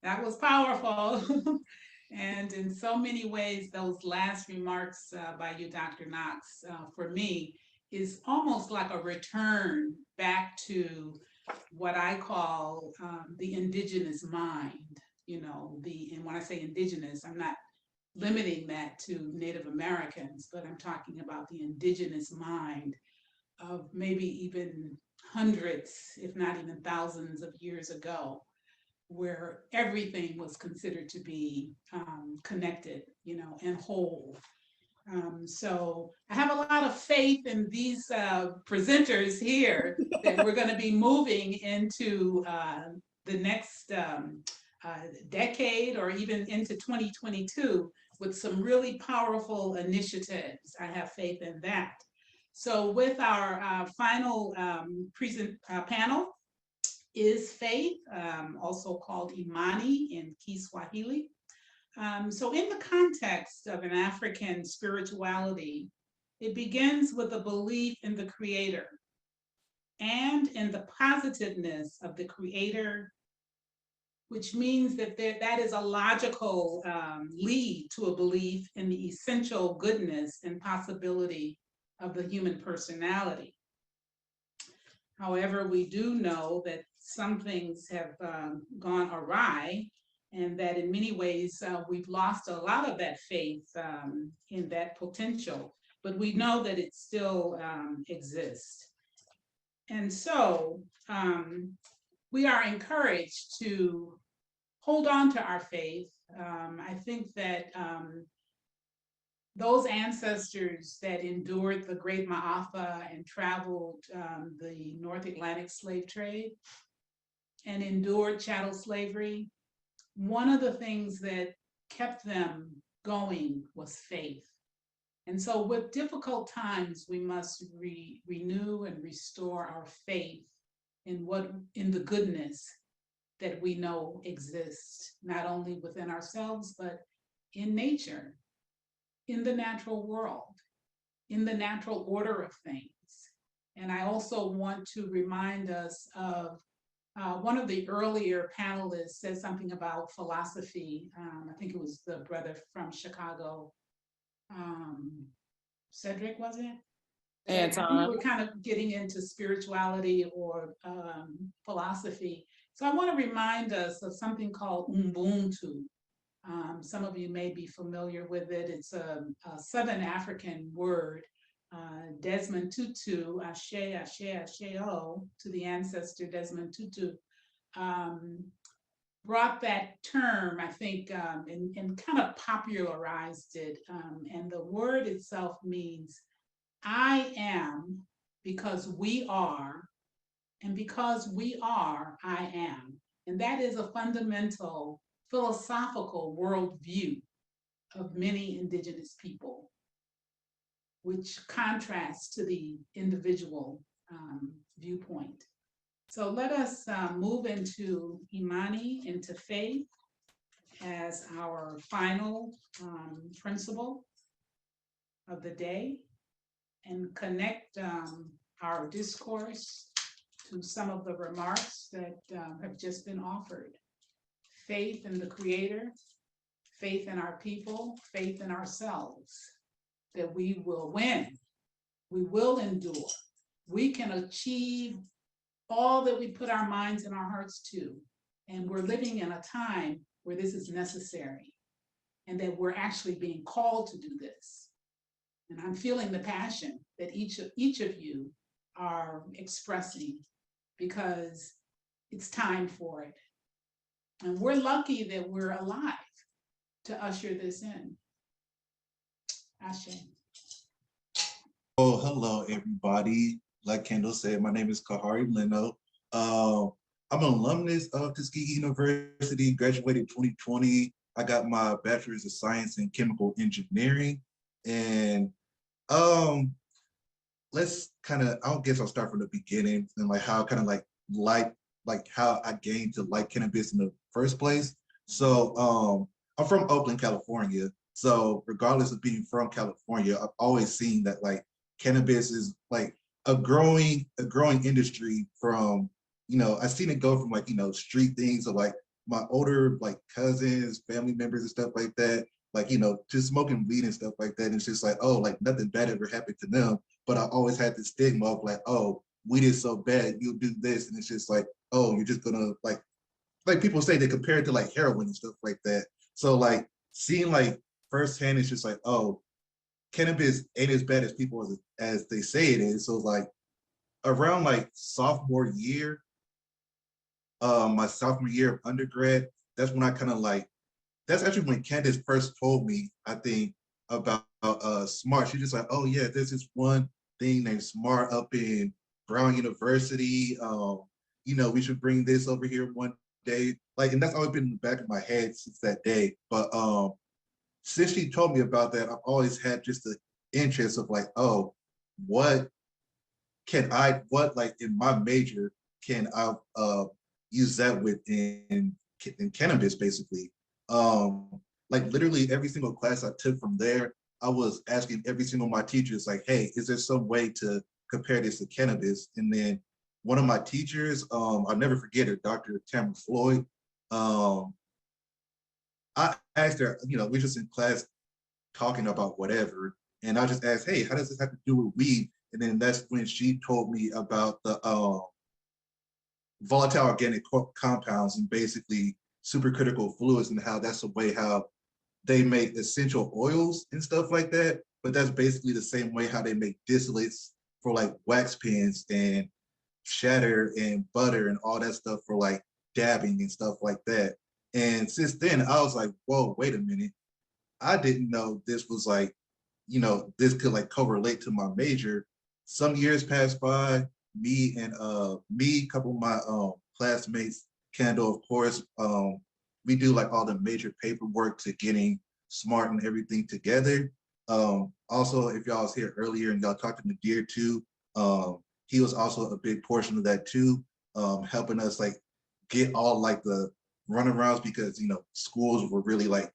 That was powerful. And in so many ways, those last remarks by you, Dr. Knox, for me, is almost like a return back to what I call the indigenous mind. You know, and when I say indigenous, I'm not limiting that to Native Americans, but I'm talking about the indigenous mind of maybe even hundreds, if not even thousands of years ago, where everything was considered to be connected, you know, and whole. So I have a lot of faith in these presenters here that we're going to be moving into the next decade or even into 2022 with some really powerful initiatives. I have faith in that. So with our final panel is faith, also called IMANI in Kiswahili. So in the context of an African spirituality, it begins with a belief in the creator and in the positiveness of the creator, which means that that is a logical lead to a belief in the essential goodness and possibility of the human personality. However, we do know that some things have gone awry, and that in many ways we've lost a lot of that faith in that potential, but we know that it still exists. And so we are encouraged to hold on to our faith. I think that those ancestors that endured the Great Ma'afa and traveled the North Atlantic slave trade and endured chattel slavery, one of the things that kept them going was faith. And so with difficult times, we must renew and restore our faith in the goodness that we know exists, not only within ourselves, but in nature, in the natural world, in the natural order of things. And I also want to remind us of one of the earlier panelists said something about philosophy. I think it was the brother from Chicago, Cedric, was it? And I think we're kind of getting into spirituality or philosophy. So I want to remind us of something called Ubuntu. Some of you may be familiar with it. It's a Southern African word. Desmond Tutu, Ashe, Ashe, Ashe-O, to the ancestor Desmond Tutu, brought that term, I think, and kind of popularized it. And the word itself means, I am because we are, and because we are, I am. And that is a fundamental philosophical worldview of many indigenous people, which contrasts to the individual viewpoint. So let us move into Imani, into faith, as our final principle of the day, and connect our discourse to some of the remarks that have just been offered. Faith in the Creator, faith in our people, faith in ourselves, that we will win, we will endure, we can achieve all that we put our minds and our hearts to. And we're living in a time where this is necessary, and that we're actually being called to do this. And I'm feeling the passion that each of you are expressing, because it's time for it. And we're lucky that we're alive to usher this in. Ashe. Oh, hello, everybody. Like Kendall said, my name is Leno. I'm an alumnus of Tuskegee University, graduated 2020. I got my bachelor's of science in chemical engineering. And let's kind of, I guess I'll start from the beginning and like how kind of like how I gained to like cannabis in the first place. So I'm from Oakland, California. So regardless of being from California, I've always seen that like cannabis is like a growing industry from, you know, I've seen it go from like, you know, street things to like my older like cousins, family members and stuff like that, like, you know, just smoking weed and stuff like that. And it's just like, oh, like nothing bad ever happened to them. But I always had this stigma of like, oh, weed is so bad, you'll do this. And it's just like, oh, you're just gonna like people say they compare it to like heroin and stuff like that. So like seeing like firsthand, it's just like, oh, cannabis ain't as bad as people as they say it is. So like around like sophomore year, my sophomore year of undergrad, that's when I kind of like, that's actually when Candace first told me, I think, about SMART. She's just like, oh yeah, there's this one thing named SMART up in Brown University. You know, we should bring this over here one day. Like, and that's always been in the back of my head since that day. But since she told me about that, I've always had just the interest of like, oh, what what like in my major can I use that with in cannabis basically. Like literally every single class I took from there, I was asking every single my teachers like, hey, is there some way to compare this to cannabis? And then one of my teachers, I'll never forget her, Dr. Tamara Floyd. I asked her, you know, we just in class talking about whatever, and I just asked, hey, how does this have to do with weed? And then that's when she told me about the volatile organic compounds and basically supercritical fluids, and how that's the way how they make essential oils and stuff like that. But that's basically the same way how they make distillates for like wax pens and shatter and butter and all that stuff for like dabbing and stuff like that. And since then, I was like, whoa, wait a minute. I didn't know this was like, you know, this could like correlate to my major. Some years passed by, a couple of my classmates, Kandeaux, of course, we do like all the major paperwork to getting SMART and everything together. Also, if y'all was here earlier and y'all talked to Nadir too, he was also a big portion of that too, helping us like get all like the runarounds, because, you know, schools were really like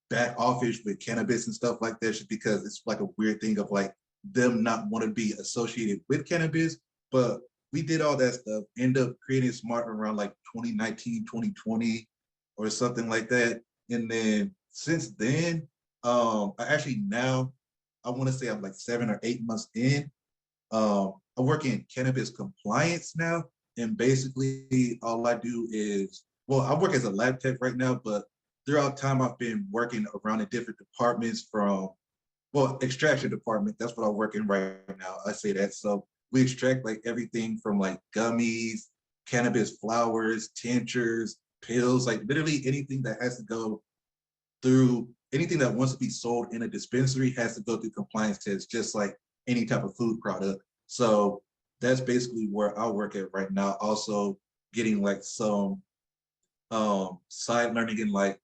back office with cannabis and stuff like that, just because it's like a weird thing of like them not want to be associated with cannabis. But we did all that stuff, end up creating SMART around like 2019, 2020 or something like that. And then since then, I actually now, I want to say I'm like 7 or 8 months in. I work in cannabis compliance now. And basically all I do is, well, I work as a lab tech right now, but throughout time I've been working around in different departments from, well, extraction department, that's what I work in right now. I say that. So we extract like everything from like gummies, cannabis flowers, tinctures, pills, like literally anything that has to go through, anything that wants to be sold in a dispensary has to go through compliance tests, just like any type of food product. So that's basically where I work at right now. Also getting like some side learning in like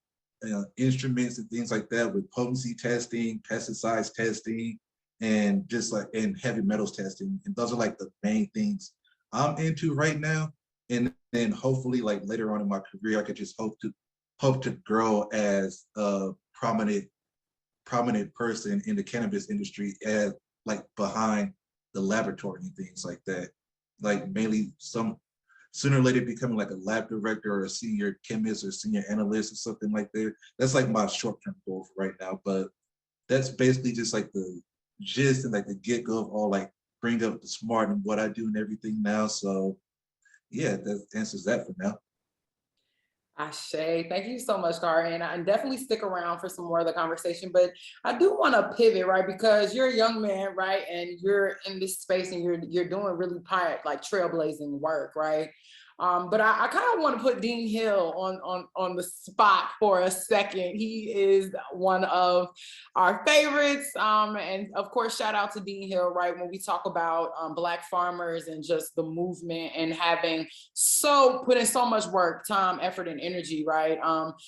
instruments and things like that with potency testing, pesticides testing, and just like and heavy metals testing. And those are like the main things I'm into right now. And then hopefully like later on in my career, I could just hope to grow as a prominent person in the cannabis industry, as like behind the laboratory and things like that. Like mainly sooner or later becoming like a lab director or a senior chemist or senior analyst or something like that. That's like my short-term goal for right now. But that's basically just like the gist and like the get-go of all like bring up the SMART and what I do and everything now. So yeah, that answers that for now. Ashe, thank you so much, Car. And I definitely stick around for some more of the conversation, but I do want to pivot, right? Because you're a young man, right? And you're in this space and you're doing really like trailblazing work, right? But I kind of want to put Dean Hill on the spot for a second. He is one of our favorites. And of course, shout out to Dean Hill, right? When we talk about Black farmers and just the movement and having put in so much work, time, effort, and energy, right?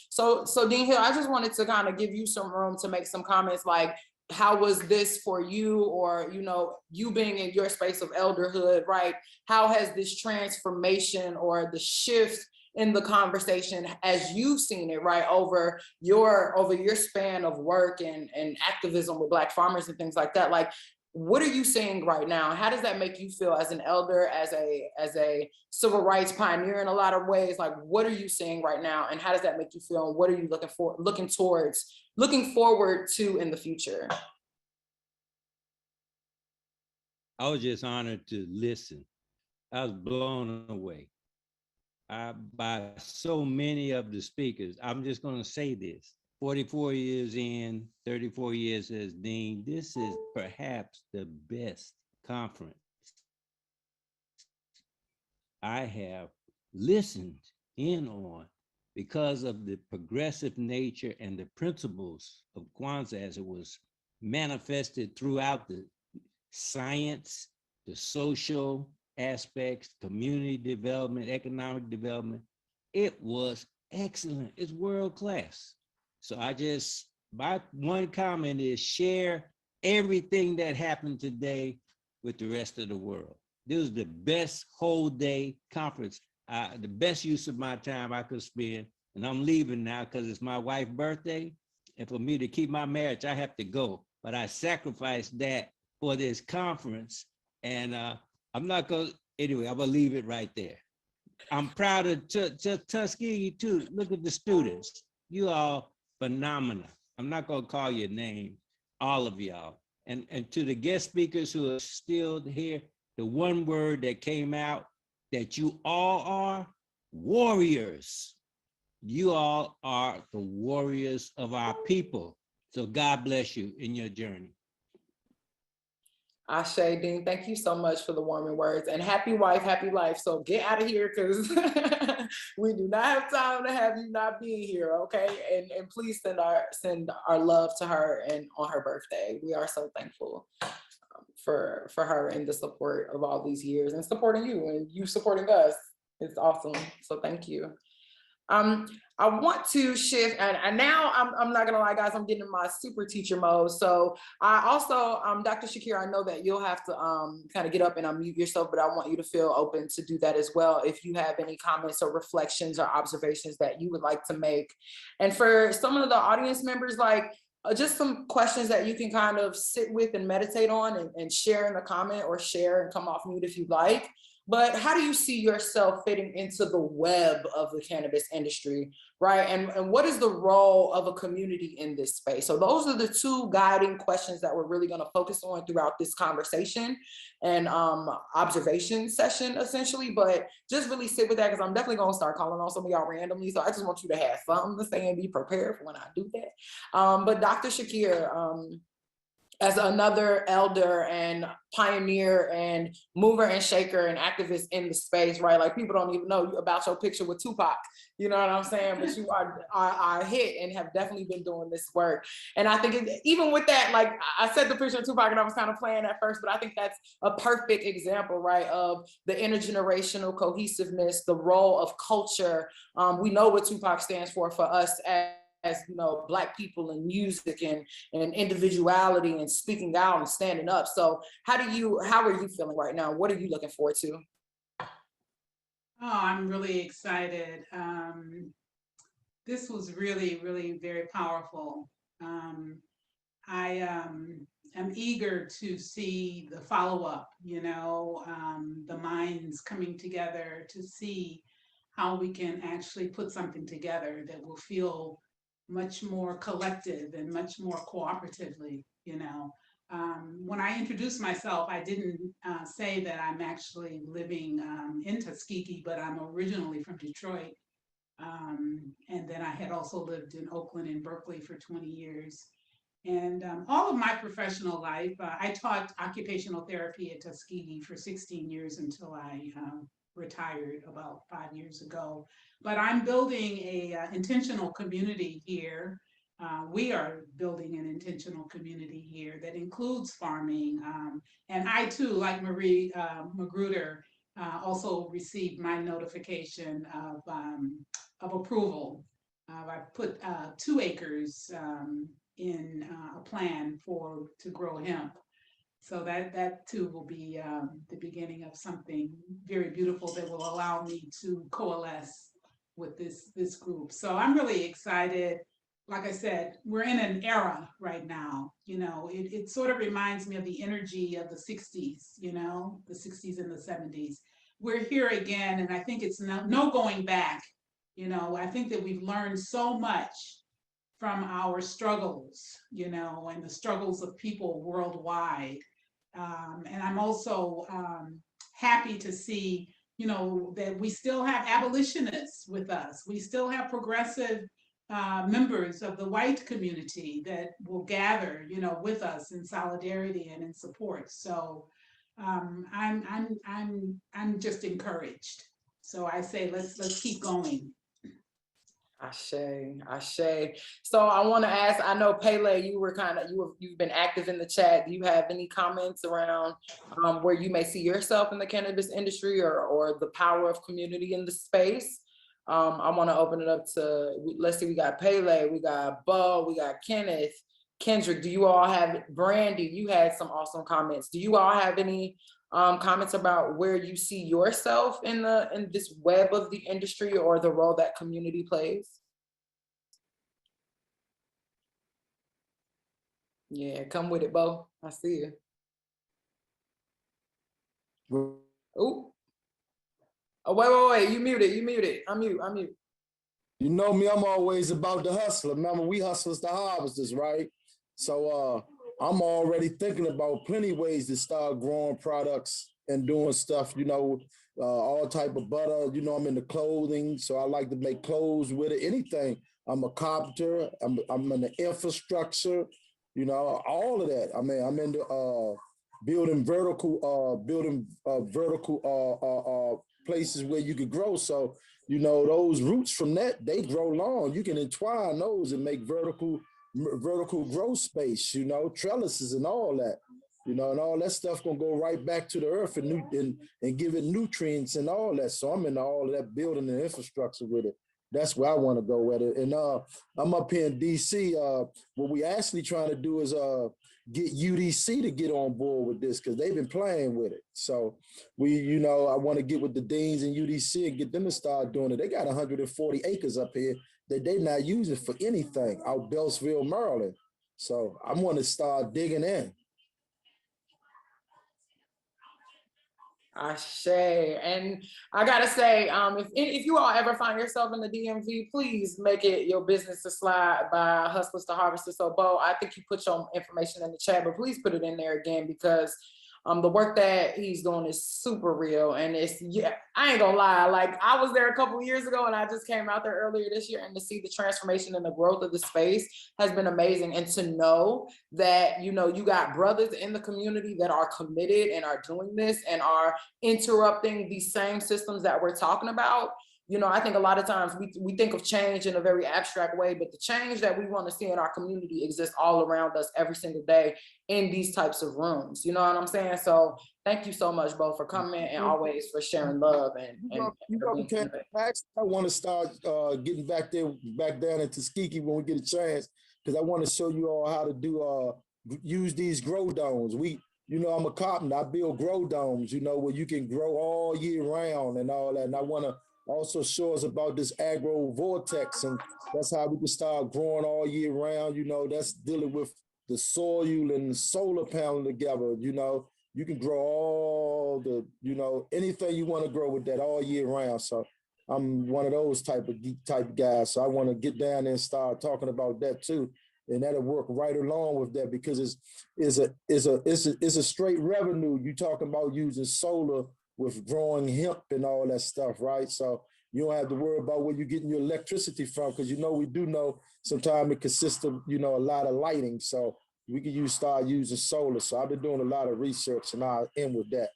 So Dean Hill, I just wanted to kind of give you some room to make some comments like, how was this for you, or, you know, you being in your space of elderhood, right? How has this transformation or the shift in the conversation, as you've seen it, right, over your span of work and activism with Black farmers and things like that, like, what are you seeing right now? How does that make you feel as an elder, as a civil rights pioneer in a lot of ways? Like, what are you seeing right now, and how does that make you feel? And what are you looking forward to in the future? I was just honored to listen. I was blown away by so many of the speakers. I'm just going to say this. 44 years in, 34 years as dean, this is perhaps the best conference I have listened in on because of the progressive nature and the principles of Kwanzaa as it was manifested throughout the science, the social aspects, community development, economic development. It was excellent. It's world class. So my one comment is share everything that happened today with the rest of the world. This was the best whole day conference, the best use of my time I could spend. And I'm leaving now because it's my wife's birthday. And for me to keep my marriage, I have to go. But I sacrificed that for this conference. And I'm not going to, anyway, I'm going to leave it right there. I'm proud of Tuskegee too. Look at the students. You all phenomenal. I'm not going to call your name, all of y'all. And to the guest speakers who are still here, the one word that came out that you all are warriors. You all are the warriors of our people. So God bless you in your journey. Ashe, Dean, thank you so much for the warming words, and happy wife, happy life. So get out of here, because we do not have time to have you not being here, okay? And please send our love to her and on her birthday. We are so thankful for her and the support of all these years and supporting you and you supporting us. It's awesome. So thank you. I want to shift, and now I'm not gonna lie, guys, I'm getting in my super teacher mode. So I also, Dr. Shakir, I know that you'll have to kind of get up and unmute yourself, but I want you to feel open to do that as well if you have any comments or reflections or observations that you would like to make. And for some of the audience members, like just some questions that you can kind of sit with and meditate on and share in the comment, or share and come off mute if you like. But how do you see yourself fitting into the web of the cannabis industry, right? And what is the role of a community in this space? So those are the two guiding questions that we're really gonna focus on throughout this conversation and observation session, essentially. But just really sit with that, because I'm definitely gonna start calling on some of y'all randomly. So I just want you to have something to say and be prepared for when I do that. But Dr. Shakir, as another elder and pioneer and mover and shaker and activist in the space, right? Like, people don't even know about your picture with Tupac, you know what I'm saying? But you are a hit and have definitely been doing this work. And I think even with that, like I said the picture of Tupac and I was kind of playing at first, but I think that's a perfect example, right? Of the intergenerational cohesiveness, the role of culture. We know what Tupac stands for us as you know, Black people in music and individuality and speaking out and standing up. So how are you feeling right now? What are you looking forward to? Oh, I'm really excited. This was really, really very powerful. I am eager to see the follow-up, you know, the minds coming together to see how we can actually put something together that will feel much more collective and much more cooperatively, you know. When I introduced myself, I didn't say that I'm actually living in Tuskegee, but I'm originally from Detroit. And then I had also lived in Oakland and Berkeley for 20 years. And all of my professional life, I taught occupational therapy at Tuskegee for 16 years until I retired about 5 years ago. But I'm building a intentional community here. We are building an intentional community here that includes farming. And I too, like Marie Magruder, also received my notification of approval. I put 2 acres in a plan to grow hemp. So that too will be the beginning of something very beautiful that will allow me to coalesce with this group. So I'm really excited. like I said, we're in an era right now, you know, it sort of reminds me of the energy of the 60s, you know, the 60s and the 70s. We're here again, and I think it's no going back. You know, I think that we've learned so much from our struggles, you know, and the struggles of people worldwide. And I'm also happy to see, you know, that we still have abolitionists with us. We still have progressive members of the white community that will gather, you know, with us in solidarity and in support. So I'm just encouraged. So I say let's keep going. Ashe. So I want to ask, I know Pele, you've been active in the chat. Do you have any comments around where you may see yourself in the cannabis industry or the power of community in the space? I want to open it up to, let's see, we got Pele, we got Bo, we got Kenneth, Kendrick. Do you all have, Brandy, you had some awesome comments. Do you all have any comments about where you see yourself in this web of the industry or the role that community plays? Yeah, come with it, Bo. I see you. Oh, wait. You muted. I'm mute. You know me, I'm always about the hustler. Remember, we hustlers the harvesters, right? So I'm already thinking about plenty of ways to start growing products and doing stuff, you know, all type of butter. You know, I'm into clothing, so I like to make clothes with it, anything. I'm a carpenter, I'm in the infrastructure, you know, all of that. I mean, I'm into building vertical places where you could grow. So, you know, those roots from that, they grow long. You can entwine those and make vertical growth space, you know, trellises and all that, you know, and all that stuff gonna go right back to the earth and give it nutrients and all that. So I'm into all of that building and infrastructure with it. That's where I want to go with it. And I'm up here in DC. What we actually trying to do is get UDC to get on board with this because they've been playing with it. So you know, I want to get with the deans and UDC and get them to start doing it. They got 140 acres up here that they're not using for anything out Beltsville, Maryland. So I want to start digging in. Ashe. And I gotta say, if you all ever find yourself in the DMV, please make it your business to slide by Hustlers to Harvesters. So Bo, I think you put your information in the chat, but please put it in there again because the work that he's doing is super real. And I ain't gonna lie, like I was there a couple of years ago and I just came out there earlier this year, and to see the transformation and the growth of the space has been amazing. And to know that, you know, you got brothers in the community that are committed and are doing this and are interrupting these same systems that we're talking about. You know, I think a lot of times we think of change in a very abstract way, but the change that we want to see in our community exists all around us every single day in these types of rooms. You know what I'm saying? So thank you so much, Bo, for coming and always for sharing love I want to start getting back down into Tuskegee when we get a chance, because I want to show you all how to do use these grow domes. You know, I'm a carpenter. I build grow domes, you know, where you can grow all year round and all that. And I want to also show us about this agro vortex, and that's how we can start growing all year round. You know, that's dealing with the soil and the solar panel together. You know, you can grow all the, you know, anything you want to grow with that all year round. So I'm one of those type guys. So I want to get down there and start talking about that too. And that'll work right along with that, because it's a straight revenue. You talking about using solar with growing hemp and all that stuff, right? So you don't have to worry about where you're getting your electricity from, because you know, we do know sometimes it consists of, you know, a lot of lighting. So we can start using solar. So I've been doing a lot of research and I'll end with that.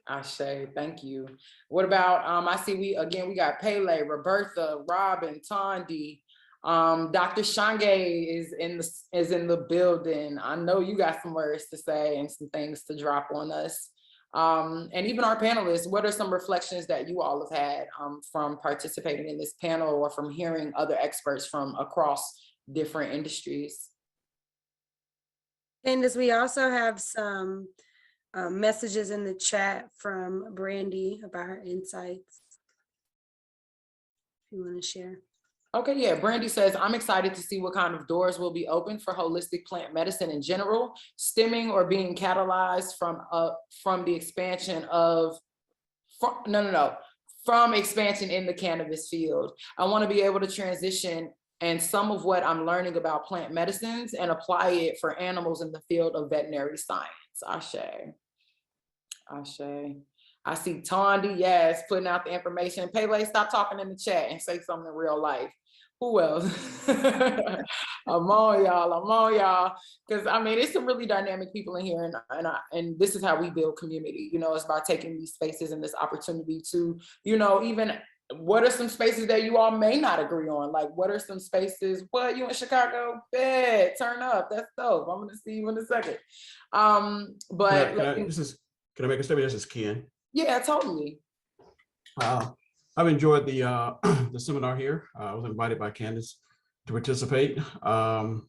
Ashe, thank you. What about, I see we got Pele, Roberta, Robin, Tondi, Dr. Shange is in the building. I know you got some words to say and some things to drop on us. And even our panelists, what are some reflections that you all have had from participating in this panel or from hearing other experts from across different industries? Candace, we also have some messages in the chat from Brandy about her insights. If you want to share. Okay, yeah, Brandy says, I'm excited to see what kind of doors will be open for holistic plant medicine in general, stemming or being catalyzed from the expansion of, from expansion in the cannabis field. I want to be able to transition and some of what I'm learning about plant medicines and apply it for animals in the field of veterinary science. Ashe. Ashe. I see Tondi, yes, putting out the information. Pele, stop talking in the chat and say something in real life. Who else? I'm on y'all. Because I mean, it's some really dynamic people in here, and this is how we build community. You know, it's by taking these spaces and this opportunity to, you know, even what are some spaces that you all may not agree on? Like, what are some spaces? What, you in Chicago? Bet, turn up. That's dope. I'm gonna see you in a second. But can I make a statement? This is Ken. Yeah, totally. I've enjoyed the the seminar here. I was invited by Candace to participate. I'm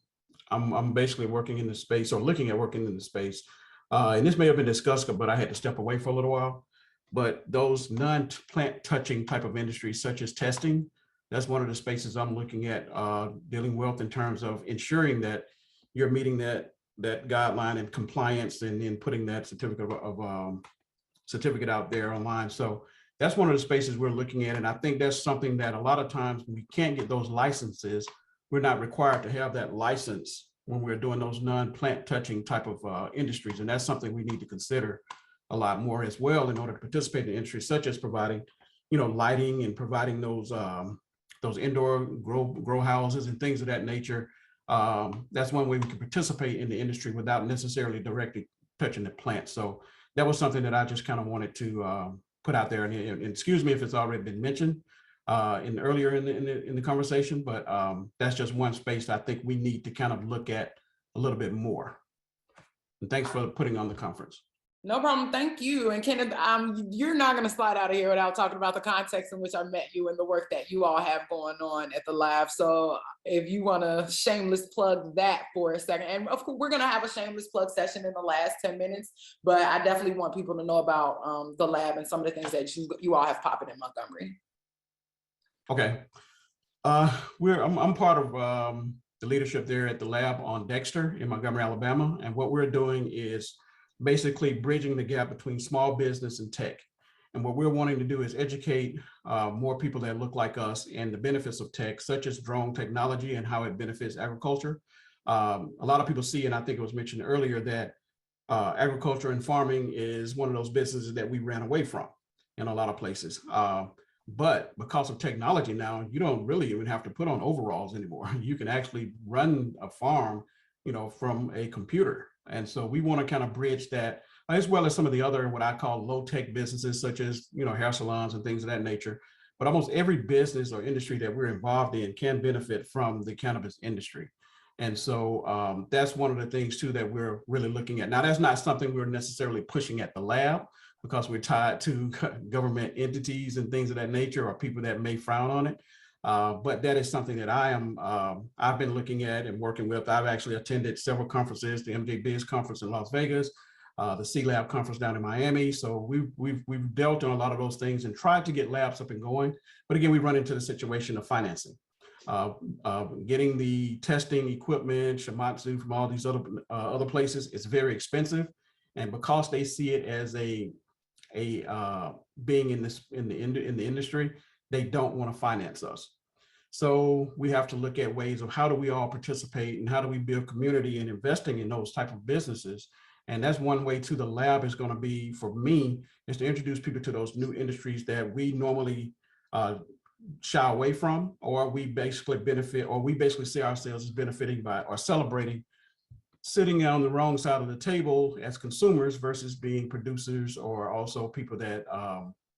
basically working in the space, or looking at working in the space. And this may have been discussed, but I had to step away for a little while. But those non-plant touching type of industries, such as testing, that's one of the spaces I'm looking at dealing with in terms of ensuring that you're meeting that guideline and compliance, and then putting that certificate out there online. So that's one of the spaces we're looking at. And I think that's something that a lot of times we can't get those licenses. We're not required to have that license when we're doing those non-plant touching type of industries. And that's something we need to consider a lot more as well in order to participate in industries such as providing, you know, lighting and providing those indoor grow houses and things of that nature. That's one way we can participate in the industry without necessarily directly touching the plant. So that was something that I just kind of wanted to put out there. And excuse me if it's already been mentioned earlier in the conversation, but that's just one space I think we need to kind of look at a little bit more. And thanks for putting on the conference. No problem. Thank you. And Kenneth, you're not going to slide out of here without talking about the context in which I met you and the work that you all have going on at the lab. So if you want to shameless plug that for a second, and of course, we're going to have a shameless plug session in the last 10 minutes, but I definitely want people to know about the lab and some of the things that you all have popping in Montgomery. Okay. I'm part of the leadership there at the lab on Dexter in Montgomery, Alabama. And what we're doing is basically bridging the gap between small business and tech. And what we're wanting to do is educate more people that look like us and the benefits of tech, such as drone technology and how it benefits agriculture. A lot of people see, and I think it was mentioned earlier, that agriculture and farming is one of those businesses that we ran away from in a lot of places. But because of technology now, you don't really even have to put on overalls anymore. You can actually run a farm, you know, from a computer. And so we want to kind of bridge that, as well as some of the other, what I call low-tech businesses, such as, you know, hair salons and things of that nature. But almost every business or industry that we're involved in can benefit from the cannabis industry. And so that's one of the things too that we're really looking at. Now, that's not something we're necessarily pushing at the lab, because we're tied to government entities and things of that nature, or people that may frown on it. But that is something that I've been looking at and working with. I've actually attended several conferences, the MJ Biz conference in Las Vegas, the C-Lab conference down in Miami. So we've dealt on a lot of those things and tried to get labs up and going. But again, we run into the situation of financing. Getting the testing equipment, Shimatsu from all these other places, it's very expensive. And because they see it as being in the industry, they don't want to finance us. So we have to look at ways of how do we all participate and how do we build community and investing in those type of businesses. And that's one way to the lab is going to be, for me, is to introduce people to those new industries that we normally shy away from, or we basically benefit, or we basically see ourselves as benefiting by or celebrating sitting on the wrong side of the table as consumers versus being producers, or also people that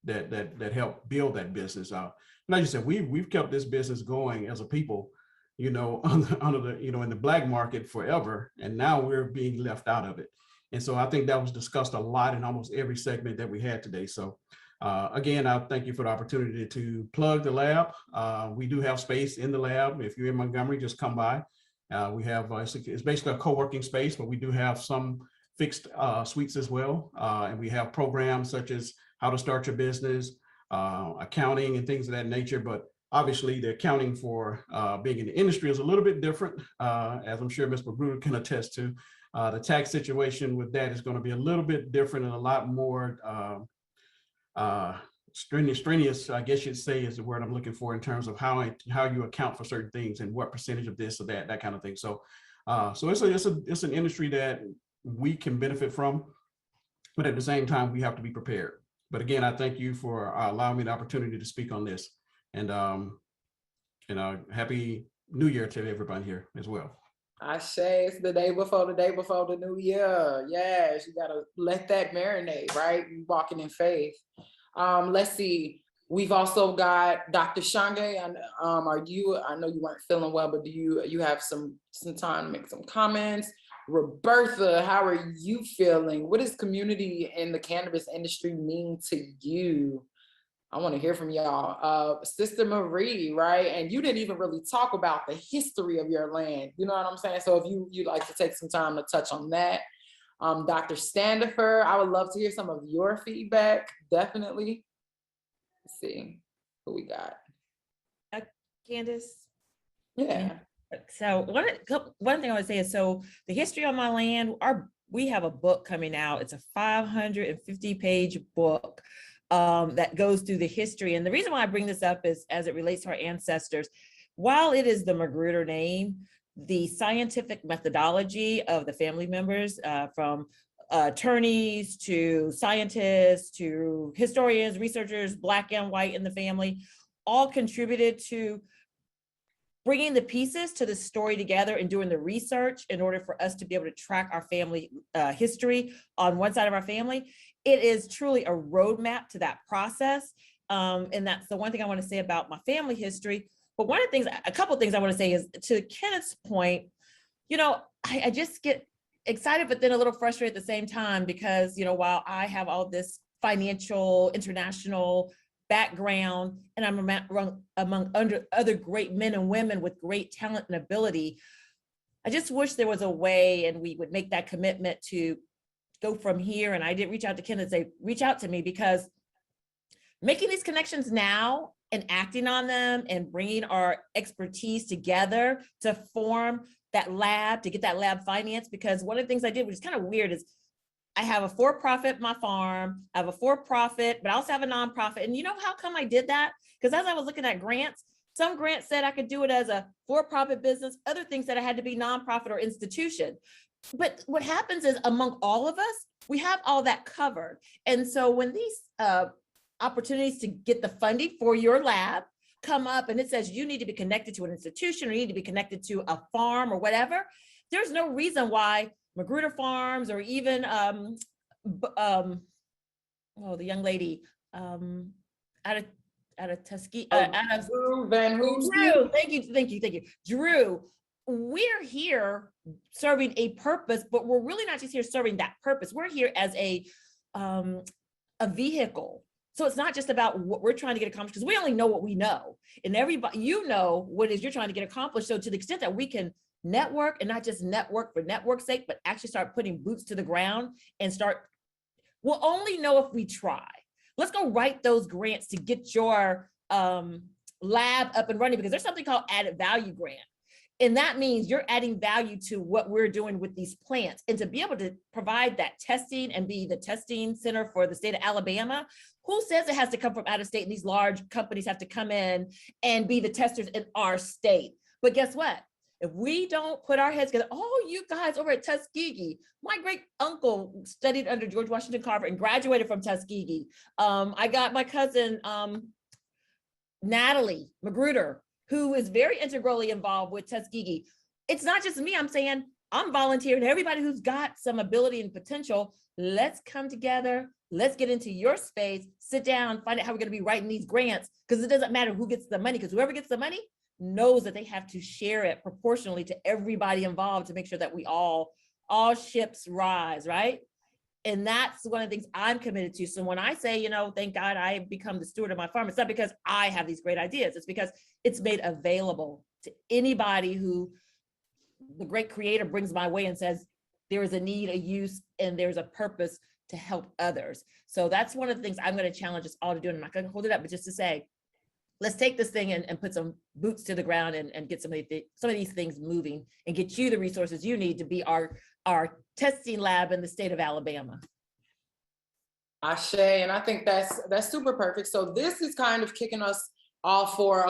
that help build that business out. Like you said, we've kept this business going as a people, you know, under the, you know, in the black market forever, and now we're being left out of it. And so I think that was discussed a lot in almost every segment that we had today. So again, I thank you for the opportunity to plug the lab. We do have space in the lab. If you're in Montgomery, just come by. We have, it's basically a co-working space, but we do have some fixed suites as well. And we have programs such as how to start your business, accounting and things of that nature. But obviously the accounting for being in the industry is a little bit different, as I'm sure Ms. Magruder can attest to. The tax situation with that is going to be a little bit different and a lot more strenuous, I guess you'd say is the word I'm looking for, in terms of how you account for certain things and what percentage of this or that kind of thing. So it's an industry that we can benefit from, but at the same time we have to be prepared. But again, I thank you for allowing me the opportunity to speak on this, and happy New Year to everybody here as well. I say it's the day before the new year. Yes, you gotta let that marinate, right? You walking in faith. Let's see. We've also got Dr. Shange. I know you weren't feeling well, but do you have some time to make some comments? Roberta, how are you feeling? What does community in the cannabis industry mean to you? I want to hear from y'all. Sister Marie, right? And you didn't even really talk about the history of your land. You know what I'm saying? So if you'd like to take some time to touch on that. Dr. Standifer, I would love to hear some of your feedback, definitely. Let's see who we got. Candace? Yeah. So one thing I would say is, so the history on my land, we have a book coming out. It's a 550-page book that goes through the history. And the reason why I bring this up is as it relates to our ancestors. While it is the Magruder name, the scientific methodology of the family members, from attorneys to scientists to historians, researchers, Black and white in the family, all contributed to bringing the pieces to the story together and doing the research in order for us to be able to track our family history on one side of our family. It is truly a roadmap to that process. And that's the one thing I want to say about my family history. But a couple of things I want to say is, to Kenneth's point, I just get excited, but then a little frustrated at the same time, because, while I have all this financial, international background, and I'm among other great men and women with great talent and ability, I just wish there was a way and we would make that commitment to go from here. And I did reach out to Ken and say, reach out to me, because making these connections now and acting on them and bringing our expertise together to form that lab, to get that lab financed. Because one of the things I did, which is kind of weird, is I have a for-profit, my farm, I have a for-profit, but I also have a nonprofit. And you know how come I did that? Because as I was looking at grants, some grants said I could do it as a for-profit business, other things said I had to be nonprofit or institution. But what happens is, among all of us, we have all that covered. And so when these opportunities to get the funding for your lab come up and it says you need to be connected to an institution or you need to be connected to a farm or whatever, there's no reason why Magruder Farms or even the young lady out of Tuskegee, Drew Van Hoos. Drew, thank you. Drew, we're here serving a purpose, but we're really not just here serving that purpose. We're here as a vehicle. So it's not just about what we're trying to get accomplished, because we only know what we know. And everybody, what it is you're trying to get accomplished. So to the extent that we can network, and not just network for network's sake, but actually start putting boots to the ground and we'll only know if we try. Let's go write those grants to get your lab up and running, because there's something called added value grant. And that means you're adding value to what we're doing with these plants. And to be able to provide that testing and be the testing center for the state of Alabama, who says it has to come from out of state and these large companies have to come in and be the testers in our state? But guess what? If we don't put our heads together, you guys over at Tuskegee, my great uncle studied under George Washington Carver and graduated from Tuskegee. I got my cousin, Natalie Magruder, who is very integrally involved with Tuskegee. It's not just me, I'm saying, I'm volunteering. Everybody who's got some ability and potential, let's come together. Let's get into your space, sit down, find out how we're gonna be writing these grants, because it doesn't matter who gets the money, because whoever gets the money knows that they have to share it proportionally to everybody involved to make sure that we all ships rise, right? And that's one of the things I'm committed to. So when I say, thank God I become the steward of my farm, it's not because I have these great ideas. It's because it's made available to anybody who the great creator brings my way and says, there is a need, a use, and there's a purpose to help others. So that's one of the things I'm going to challenge us all to do. And I'm not going to hold it up, but just to say, let's take this thing and put some boots to the ground and get some of these things moving and get you the resources you need to be our testing lab in the state of Alabama. Ashe, and I think that's super perfect. So this is kind of kicking us off for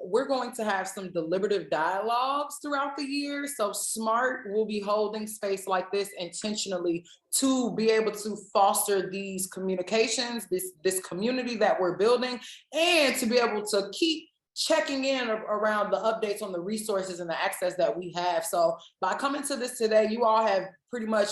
we're going to have some deliberative dialogues throughout the year. So SMART will be holding space like this intentionally to be able to foster these communications, this community that we're building, and to be able to keep checking in around the updates on the resources and the access that we have. So by coming to this today, you all have pretty much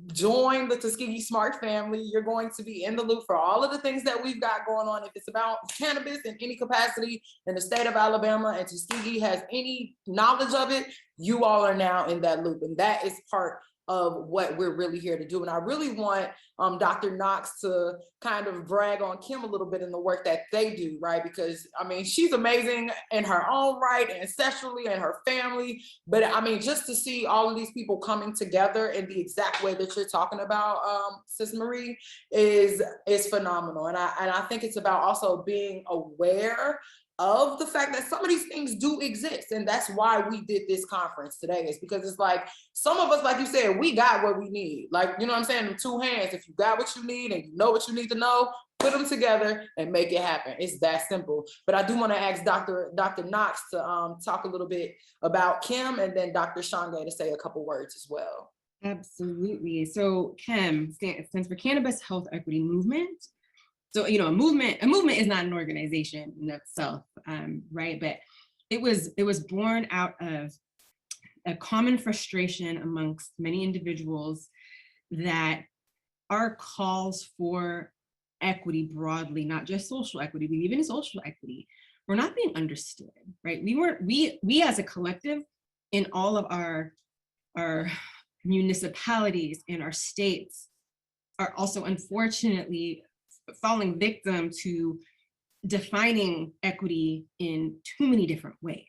joined the Tuskegee Smart family. You're going to be in the loop for all of the things that we've got going on. If it's about cannabis in any capacity in the state of Alabama and Tuskegee has any knowledge of it, you all are now in that loop. And that is part of what we're really here to do. And I really want Dr. Knox to kind of brag on Kim a little bit in the work that they do, right? Because I mean, she's amazing in her own right, ancestrally, and her family. But I mean, just to see all of these people coming together in the exact way that you're talking about, Sis Marie, is phenomenal. And I think it's about also being aware of the fact that some of these things do exist. And that's why we did this conference today, is because it's like, some of us, like you said, we got what we need. Like, you know what I'm saying? In two hands, if you got what you need and you know what you need to know, put them together and make it happen. It's that simple. But I do want to ask Dr. Knox to talk a little bit about Kim, and then Dr. Shange to say a couple words as well. Absolutely. So CHEM stands for Cannabis Health Equity Movement. So, you know, a movement is not an organization in itself, right? But it was born out of a common frustration amongst many individuals that our calls for equity broadly, not just social equity, but even social equity, were not being understood, right? We as a collective in all of our municipalities and our states are also unfortunately falling victim to defining equity in too many different ways.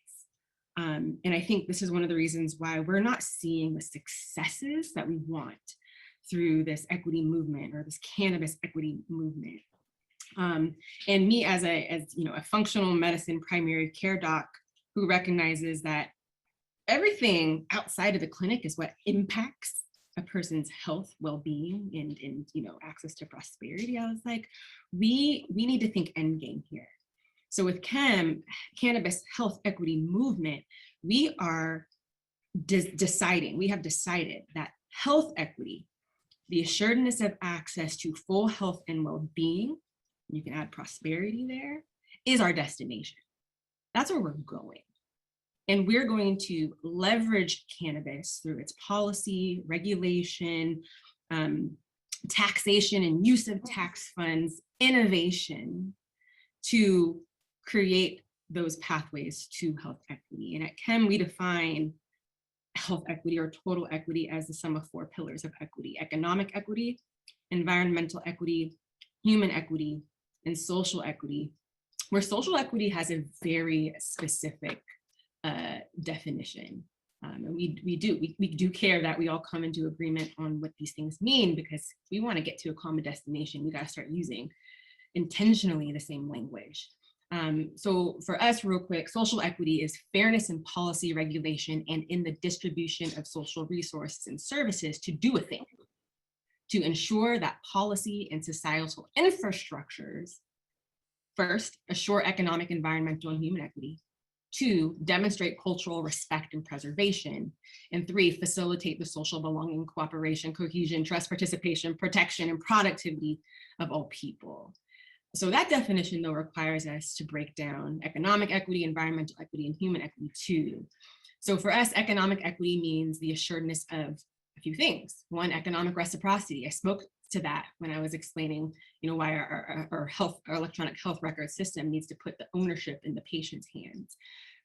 And I think this is one of the reasons why we're not seeing the successes that we want through this equity movement or this cannabis equity movement. And me as you know, a functional medicine primary care doc who recognizes that everything outside of the clinic is what impacts a person's health, well-being, and you know, access to prosperity. I was like, we need to think end game here. So with Cannabis Health Equity Movement, we are we have decided that health equity, the assuredness of access to full health and well-being, you can add prosperity there, is our destination. That's where we're going. And we're going to leverage cannabis through its policy, regulation, taxation and use of tax funds, innovation, to create those pathways to health equity. And at CHEM, we define health equity or total equity as the sum of 4 pillars of equity: economic equity, environmental equity, human equity, and social equity, where social equity has a very specific definition. And we do care that we all come into agreement on what these things mean, because if we want to get to a common destination, we got to start using intentionally the same language. So for us, real quick, social equity is fairness in policy, regulation, and in the distribution of social resources and services to do a thing, to ensure that policy and societal infrastructures, first, assure economic, environmental, and human equity; 2, demonstrate cultural respect and preservation; and 3, facilitate the social belonging, cooperation, cohesion, trust, participation, protection, and productivity of all people. So that definition, though, requires us to break down economic equity, environmental equity, and human equity too. So for us, economic equity means the assuredness of a few things. 1, economic reciprocity. I spoke to that when I was explaining, you know, why our electronic health record system needs to put the ownership in the patient's hands,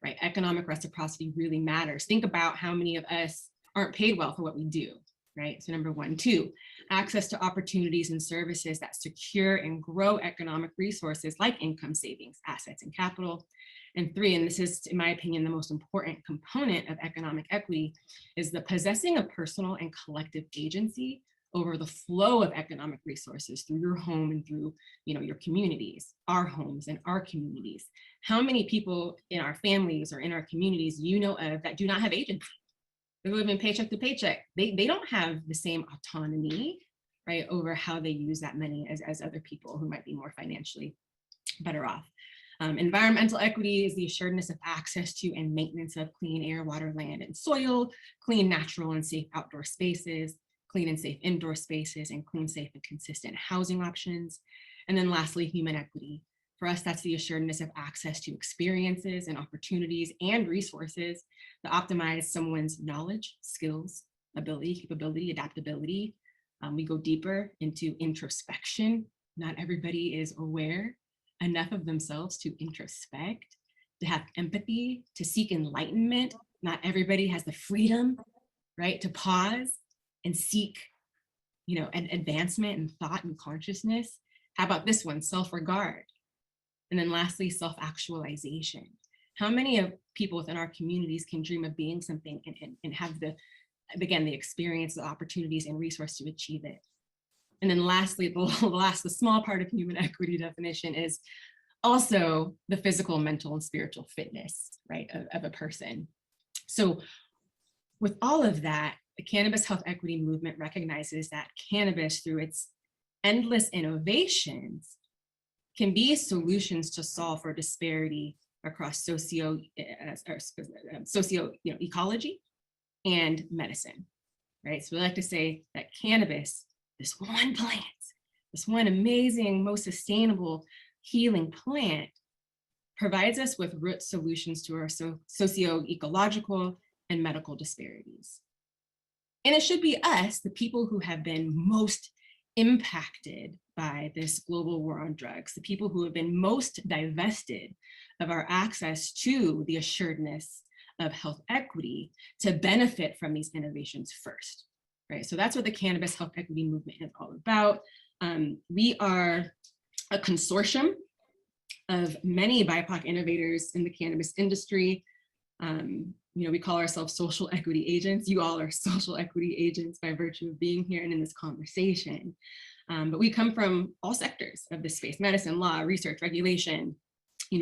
right? Economic reciprocity really matters. Think about how many of us aren't paid well for what we do, right? So number 1. 2, access to opportunities and services that secure and grow economic resources like income, savings, assets, and capital. And 3, and this is, in my opinion, the most important component of economic equity, is the possessing of personal and collective agency over the flow of economic resources through your home and through, your communities, our homes and our communities. How many people in our families or in our communities you know of that do not have agency? They live in paycheck to paycheck. They don't have the same autonomy, right, over how they use that money as other people who might be more financially better off. Environmental equity is the assuredness of access to and maintenance of clean air, water, land, and soil, clean, natural, and safe outdoor spaces, clean and safe indoor spaces, and clean, safe, and consistent housing options. And then lastly, human equity. For us, that's the assuredness of access to experiences and opportunities and resources to optimize someone's knowledge, skills, ability, capability, adaptability. We go deeper into introspection. Not everybody is aware enough of themselves to introspect, to have empathy, to seek enlightenment. Not everybody has the freedom, right, to pause and seek, an advancement in thought and consciousness. How about this one, self-regard? And then lastly, self-actualization. How many of people within our communities can dream of being something and have the experience, the opportunities and resource to achieve it? And then lastly, the small part of human equity definition is also the physical, mental, and spiritual fitness, right, of a person. So with all of that, the cannabis health equity movement recognizes that cannabis, through its endless innovations, can be solutions to solve for disparity across ecology and medicine, right? So we like to say that cannabis, this one plant, this one amazing, most sustainable healing plant, provides us with root solutions to our socio-ecological and medical disparities. And it should be us, the people who have been most impacted by this global war on drugs, the people who have been most divested of our access to the assuredness of health equity, to benefit from these innovations first, right? So that's what the cannabis health equity movement is all about. We are a consortium of many BIPOC innovators in the cannabis industry. We call ourselves social equity agents. You all are social equity agents by virtue of being here and in this conversation. But we come from all sectors of this space: medicine, law, research, regulation,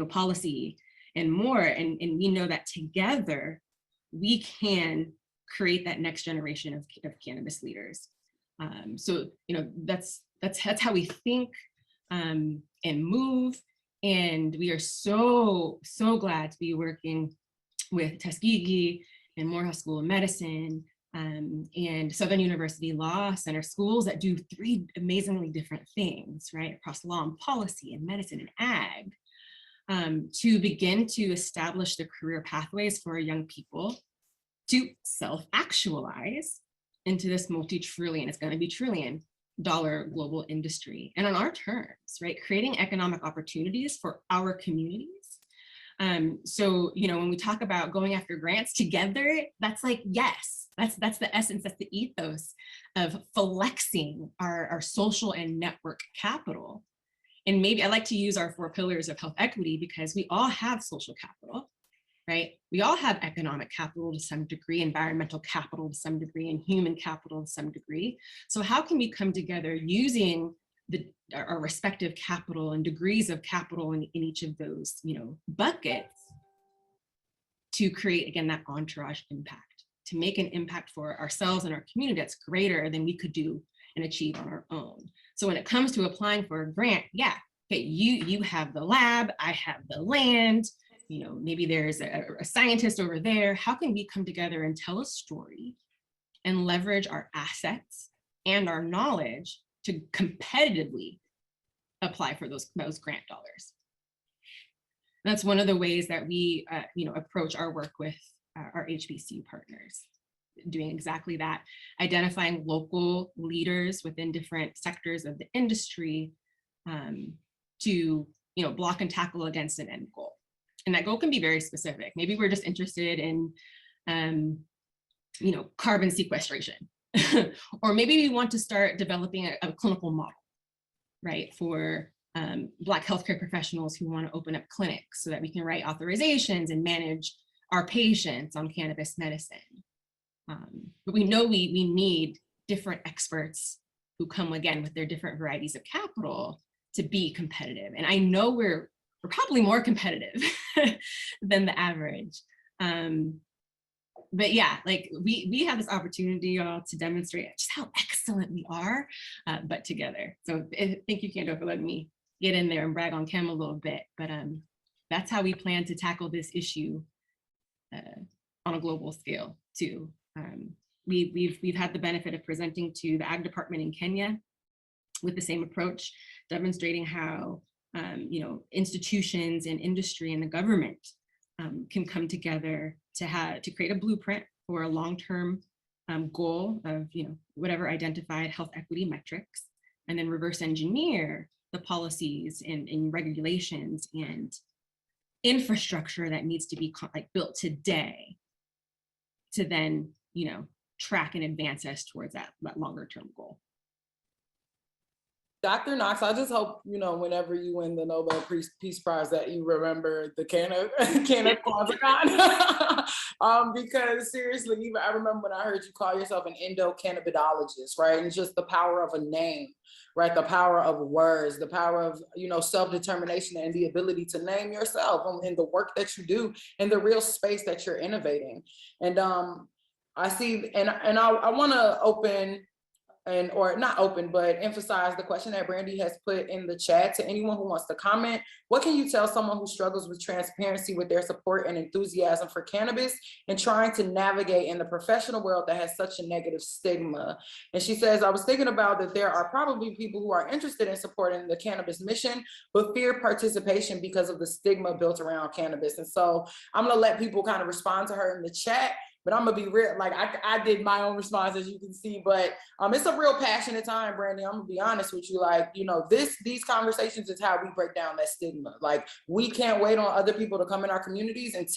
policy, and more. And we know that together we can create that next generation of cannabis leaders. So that's how we think and move. And we are so glad to be working with Tuskegee and Morehouse School of Medicine and Southern University Law Center schools that do 3 amazingly different things, right, across law and policy and medicine and ag, to begin to establish the career pathways for our young people to self-actualize into this multi-trillion, it's going to be trillion-dollar global industry, and on our terms, right, creating economic opportunities for our communities. So, when we talk about going after grants together, that's like, yes, that's the essence, that's the ethos of flexing our social and network capital. And maybe I like to use our 4 pillars of health equity because we all have social capital, right? We all have economic capital to some degree, environmental capital to some degree, and human capital to some degree. So how can we come together using our respective capital and degrees of capital in each of those, buckets, to create, again, that entourage impact, to make an impact for ourselves and our community that's greater than we could do and achieve on our own. So when it comes to applying for a grant, yeah, okay, you have the lab, I have the land, maybe there's a scientist over there. How can we come together and tell a story and leverage our assets and our knowledge to competitively apply for those grant dollars? That's one of the ways that we approach our work with our HBCU partners, doing exactly that, identifying local leaders within different sectors of the industry to block and tackle against an end goal. And that goal can be very specific. Maybe we're just interested in carbon sequestration. Or maybe we want to start developing a clinical model, right, for Black healthcare professionals who want to open up clinics so that we can write authorizations and manage our patients on cannabis medicine. But we know we need different experts who come again with their different varieties of capital to be competitive. And I know we're probably more competitive than the average. But yeah, like we have this opportunity, y'all, to demonstrate just how excellent we are, but together. So thank you, Candeaux, for letting me get in there and brag on Kim a little bit. But that's how we plan to tackle this issue on a global scale too. We've had the benefit of presenting to the Ag Department in Kenya with the same approach, demonstrating how institutions and industry and the government can come together to create a blueprint for a long-term goal of whatever identified health equity metrics, and then reverse engineer the policies and regulations and infrastructure that needs to be built today to then track and advance us towards that longer term goal. Dr. Knox, I just hope, whenever you win the Nobel Peace Prize that you remember the Canna-Kwanzaa-Con. Because seriously, even I remember when I heard you call yourself an endocannabidologist, right? And just the power of a name, right? The power of words, the power of, self-determination and the ability to name yourself in the work that you do and the real space that you're innovating. And I see, and I want to open or not open, but emphasize the question that Brandy has put in the chat to anyone who wants to comment. What can you tell someone who struggles with transparency with their support and enthusiasm for cannabis and trying to navigate in the professional world that has such a negative stigma? And she says, I was thinking about that there are probably people who are interested in supporting the cannabis mission, but fear participation because of the stigma built around cannabis. And so I'm gonna let people kind of respond to her in the chat. But I'm gonna be real, like I did my own response, as you can see, but it's a real passionate time, Brandy. I'm gonna be honest with you, like, these conversations is how we break down that stigma. Like, we can't wait on other people to come in our communities and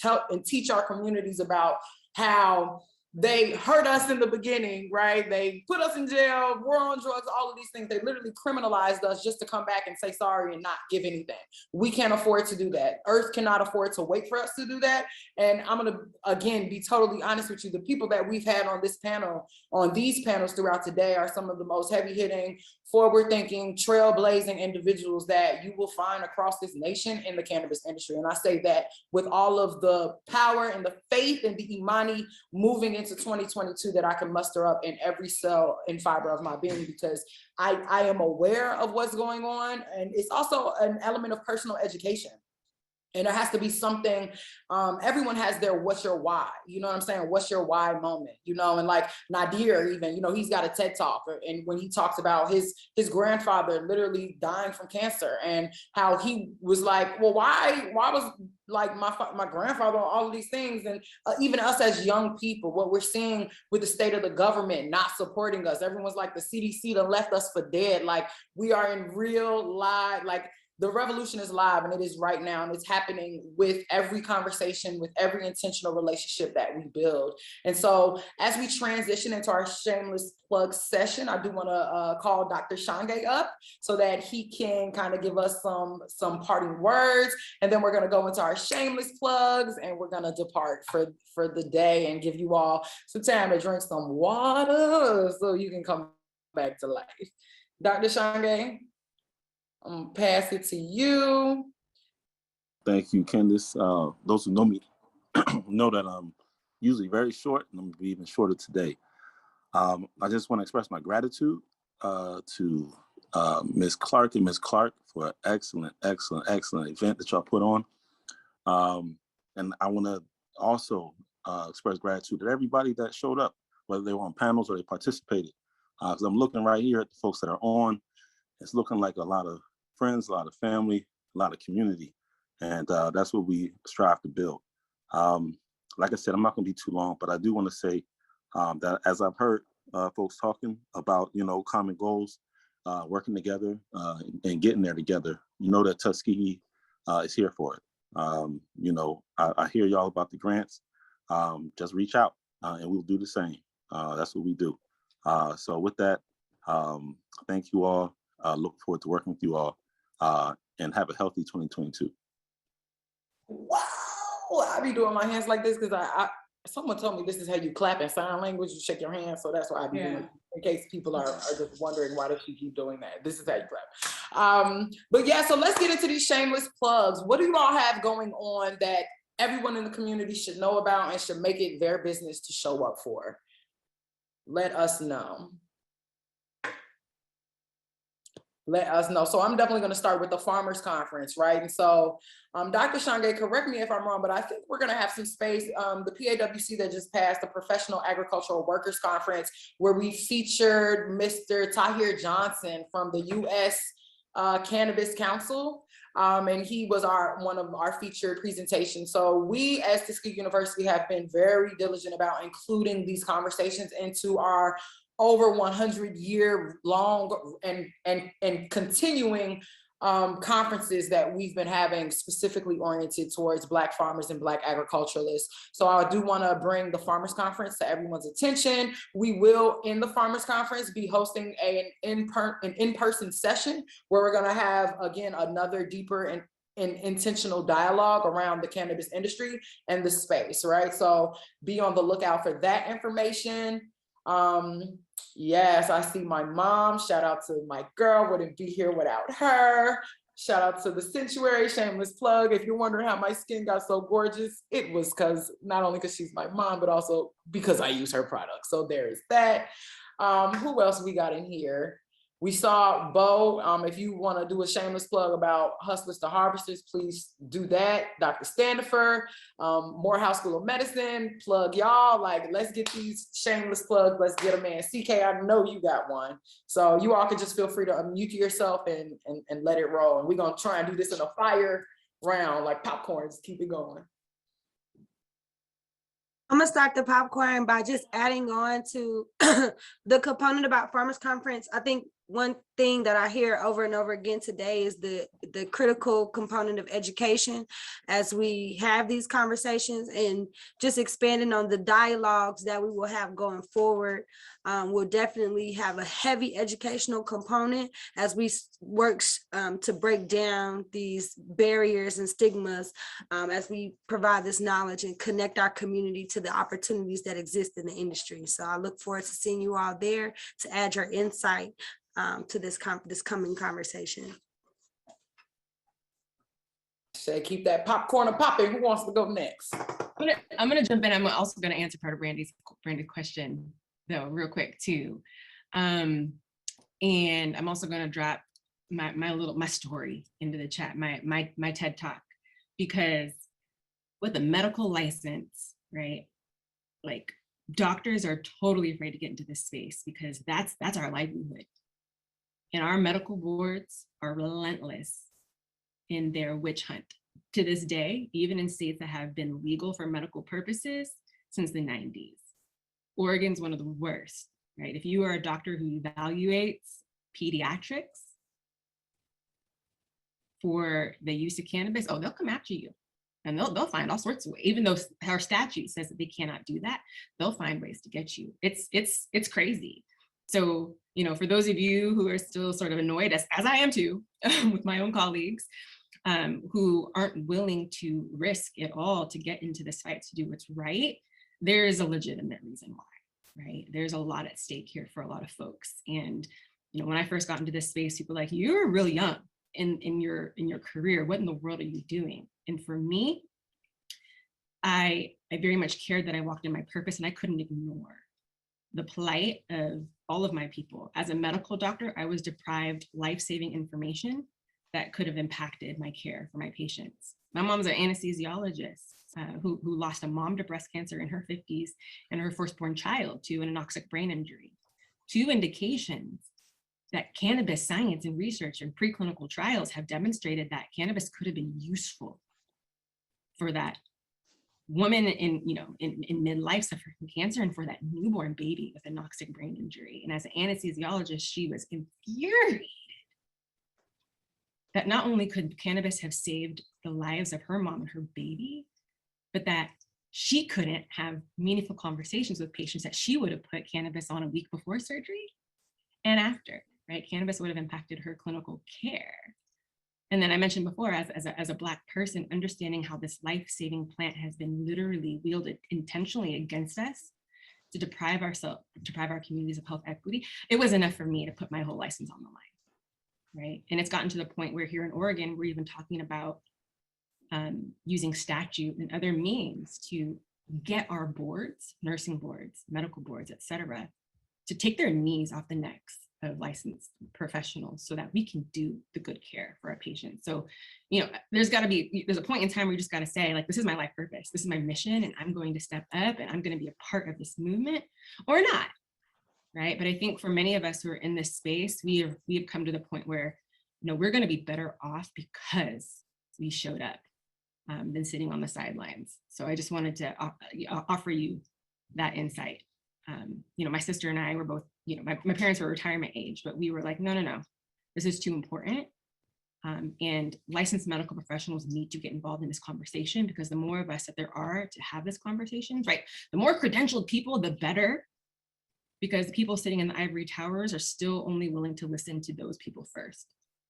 teach our communities about how they hurt us in the beginning, right? They put us in jail, we're on drugs, all of these things. They literally criminalized us just to come back and say sorry and not give anything. We can't afford to do that. Earth cannot afford to wait for us to do that. And I'm gonna, again, be totally honest with you. The people that we've had on this panel, on these panels throughout today are some of the most heavy hitting, forward-thinking, trailblazing individuals that you will find across this nation in the cannabis industry. And I say that with all of the power and the faith and the IMANI moving into 2022 that I can muster up in every cell and fiber of my being, because I am aware of what's going on. And it's also an element of personal education. And there has to be something, everyone has their what's your why, you know what I'm saying? What's your why moment, and like Nadir even, he's got a TED talk, and when he talks about his grandfather literally dying from cancer and how he was like, well, why was like my grandfather on all of these things? And even us as young people, what we're seeing with the state of the government not supporting us, everyone's like the CDC done left us for dead. Like, we are in real live, like, the revolution is live, and it is right now, and it's happening with every conversation, with every intentional relationship that we build. And so as we transition into our shameless plug session, I do want to call Dr. Shange up so that he can kind of give us some parting words, and then we're going to go into our shameless plugs, and we're going to depart for the day and give you all some time to drink some water so you can come back to life. Dr. Shange, I'm gonna pass it to you. Thank you, Candace. Those who know me know that I'm usually very short, and I'm gonna be even shorter today. I just want to express my gratitude to Ms. Clark and Ms. Clark for an excellent event that y'all put on. And I want to also express gratitude to everybody that showed up, whether they were on panels or they participated. Because I'm looking right here at the folks that are on. It's looking like a lot of friends, a lot of family, a lot of community. And that's what we strive to build. Like I said, I'm not going to be too long, but I do want to say that as I've heard folks talking about, common goals, working together and getting there together, that Tuskegee is here for it. I hear y'all about the grants. Just reach out and we'll do the same. That's what we do. So with that, thank you all. Look forward to working with you all and have a healthy 2022. Wow, I be doing my hands like this because someone told me this is how you clap in sign language, you shake your hands. So that's why I be doing it, in case people are just wondering why does she keep doing that. This is how you clap. But yeah, so let's get into these shameless plugs. What do you all have going on that everyone in the community should know about and should make it their business to show up for? Let us know. Let us know. So I'm definitely going to start with the farmers conference, right? And so Dr. Shange, correct me if I'm wrong, but I think we're going to have some space. The PAWC that just passed the Professional Agricultural Workers Conference, where we featured Mr. Tahir Johnson from the U.S. Cannabis Council. And he was one of our featured presentations. So we as Tuskegee University have been very diligent about including these conversations into our over 100-year long and continuing conferences that we've been having specifically oriented towards Black farmers and Black agriculturalists. So I do want to bring the Farmers Conference to everyone's attention. We will, in the Farmers Conference, be hosting an in-person session where we're going to have, again, another deeper and intentional dialogue around the cannabis industry and the space, right? So be on the lookout for that information. Yes, I see my mom. Shout out to my girl. Wouldn't be here without her. Shout out to the Sanctuary, shameless plug. If you're wondering how my skin got so gorgeous, it was not only because she's my mom, but also because I use her product. So there is that. Who else we got in here? We saw Bo. If you want to do a shameless plug about Hustlers to Harvesters, please do that. Dr. Standifer, Morehouse School of Medicine, plug y'all. Like, let's get these shameless plugs. Let's get them in. CK, I know you got one. So you all can just feel free to unmute yourself and let it roll. And we're going to try and do this in a fire round, like popcorn. Just keep it going. I'm gonna start the popcorn by just adding on to the component about Farmers Conference. I think one thing that I hear over and over again today is the critical component of education as we have these conversations, and just expanding on the dialogues that we will have going forward. We'll definitely have a heavy educational component as we work to break down these barriers and stigmas as we provide this knowledge and connect our community to the opportunities that exist in the industry. So I look forward to seeing you all there to add your insight to this coming conversation. Say, keep that popcorn popping. Who wants to go next? I'm gonna jump in. I'm also gonna answer part of Brandy's question though, real quick too. And I'm also gonna drop my story into the chat, my TED Talk, because with a medical license, right? Like, doctors are totally afraid to get into this space because that's our livelihood. And our medical boards are relentless in their witch hunt to this day, even in states that have been legal for medical purposes since the 90s. Oregon's one of the worst, right? If you are a doctor who evaluates pediatrics for the use of cannabis, oh, they'll come after you. And they'll find all sorts of ways. Even though our statute says that they cannot do that, they'll find ways to get you. It's crazy. So, you know, for those of you who are still sort of annoyed, as I am too, with my own colleagues, who aren't willing to risk it all to get into this fight to do what's right, there is a legitimate reason why, right? There's a lot at stake here for a lot of folks. And, you know, when I first got into this space, people were like, you're really young in your career. What in the world are you doing? And for me, I very much cared that I walked in my purpose, and I couldn't ignore the plight of all of my people. As a medical doctor, I was deprived life-saving information that could have impacted my care for my patients. My mom's an anesthesiologist who lost a mom to breast cancer in her 50s and her firstborn child to an anoxic brain injury. 2 indications that cannabis science and research and preclinical trials have demonstrated that cannabis could have been useful for that woman in midlife suffering from cancer, and for that newborn baby with anoxic brain injury. And as an anesthesiologist, she was infuriated that not only could cannabis have saved the lives of her mom and her baby, but that she couldn't have meaningful conversations with patients that she would have put cannabis on a week before surgery and after, right? Cannabis would have impacted her clinical care. And then I mentioned before, as a Black person, understanding how this life-saving plant has been literally wielded intentionally against us to deprive our communities of health equity, it was enough for me to put my whole license on the line, right? And it's gotten to the point where here in Oregon, we're even talking about using statute and other means to get our boards, nursing boards, medical boards, et cetera, to take their knees off the necks of licensed professionals so that we can do the good care for our patients. So, there's a point in time where you just got to say, like, this is my life purpose, this is my mission, and I'm going to step up and I'm going to be a part of this movement or not, right? But I think for many of us who are in this space, we have come to the point where, we're going to be better off because we showed up than sitting on the sidelines. So I just wanted to offer you that insight. My sister and I were both, my parents were retirement age, but we were like, no, this is too important. And licensed medical professionals need to get involved in this conversation, because the more of us that there are to have this conversation, right? The more credentialed people, the better, because the people sitting in the ivory towers are still only willing to listen to those people first.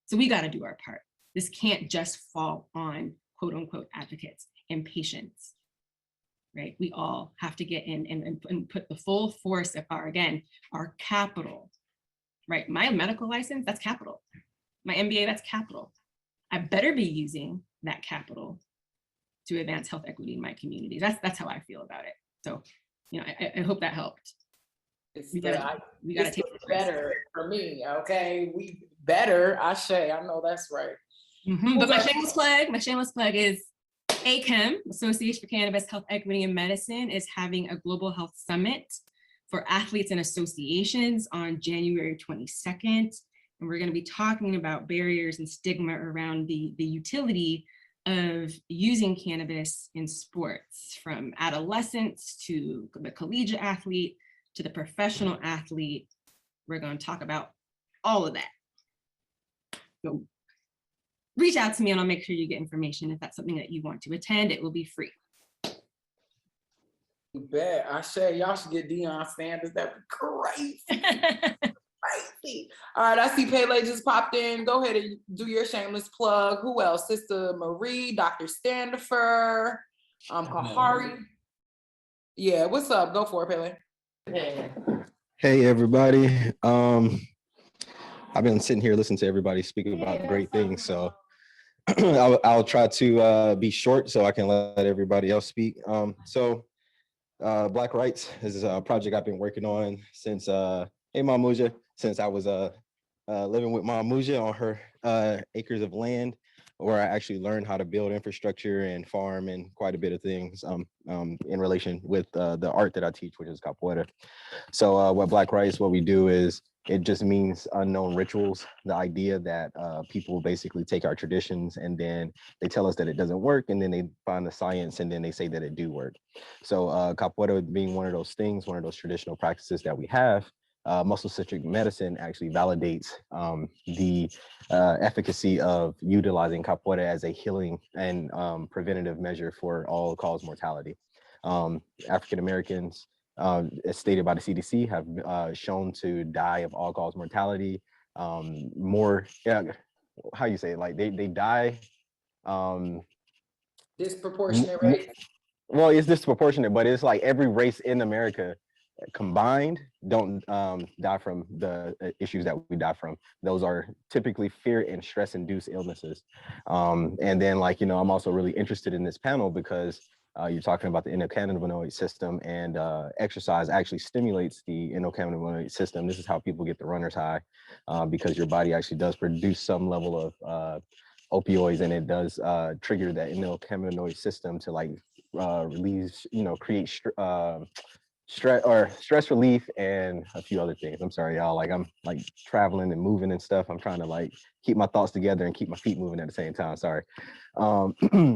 So we got to do our part. This can't just fall on quote unquote advocates and patients. Right? We all have to get in and put the full force of our capital, right? My medical license, that's capital. My MBA, that's capital. I better be using that capital to advance health equity in my community. That's how I feel about it. So, I hope that helped. We gotta take it better for me, okay? We better, I know that's right. But my shameless plug is ACHEM, Association for Cannabis, Health Equity and Medicine, is having a global health summit for athletes and associations on January 22nd. And we're going to be talking about barriers and stigma around the utility of using cannabis in sports, from adolescents to the collegiate athlete to the professional athlete. We're going to talk about all of that. So reach out to me and I'll make sure you get information. If that's something that you want to attend, it will be free. You bet. Y'all should get Deion Sanders. That'd be crazy. Crazy. All right, I see Pele just popped in. Go ahead and do your shameless plug. Who else? Sister Marie, Dr. Standifer, Habari. Yeah, what's up? Go for it, Pele. Hey everybody. I've been sitting here listening to everybody speak about great things, so I'll try to be short so I can let everybody else speak. Black Rights is a project I've been working on since hey Mom Muhjah, since I was living with Mom Muhjah on her acres of land, where I actually learned how to build infrastructure and farm and quite a bit of things in relation with the art that I teach, which is capoeira. So what Black Rights, what we do is, it just means unknown rituals. The idea that people basically take our traditions and then they tell us that it doesn't work, and then they find the science and then they say that it do work. So capoeira being one of those things, one of those traditional practices that we have, muscle-centric medicine actually validates the efficacy of utilizing capoeira as a healing and preventative measure for all-cause mortality. African Americans, as stated by the CDC, have shown to die of all-cause mortality more. How you say it? Like they die. Disproportionate rate. Well, it's disproportionate, but it's like every race in America combined don't die from the issues that we die from. Those are typically fear and stress-induced illnesses. And then, like, I'm also really interested in this panel because you're talking about the endocannabinoid system, and exercise actually stimulates the endocannabinoid system. This is how people get the runner's high, because your body actually does produce some level of opioids, and it does trigger that endocannabinoid system to like release, create stress relief and a few other things. I'm sorry, y'all. Like I'm like traveling and moving and stuff. I'm trying to like keep my thoughts together and keep my feet moving at the same time. Sorry.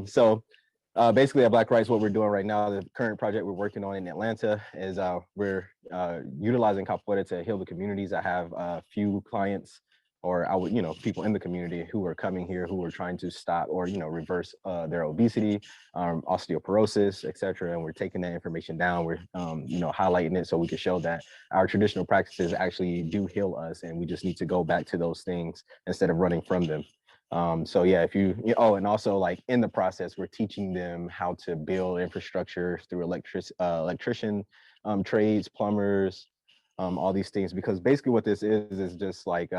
So basically at Black Rights, what we're doing right now, the current project we're working on in Atlanta is we're utilizing capoeira to heal the communities. I have a few clients, or people in the community who are coming here who are trying to stop or, reverse their obesity, osteoporosis, et cetera. And we're taking that information down. We're, highlighting it so we can show that our traditional practices actually do heal us. And we just need to go back to those things instead of running from them. So yeah, if oh, and also like in the process, we're teaching them how to build infrastructure through electrician trades, plumbers, all these things, because basically what this is just like,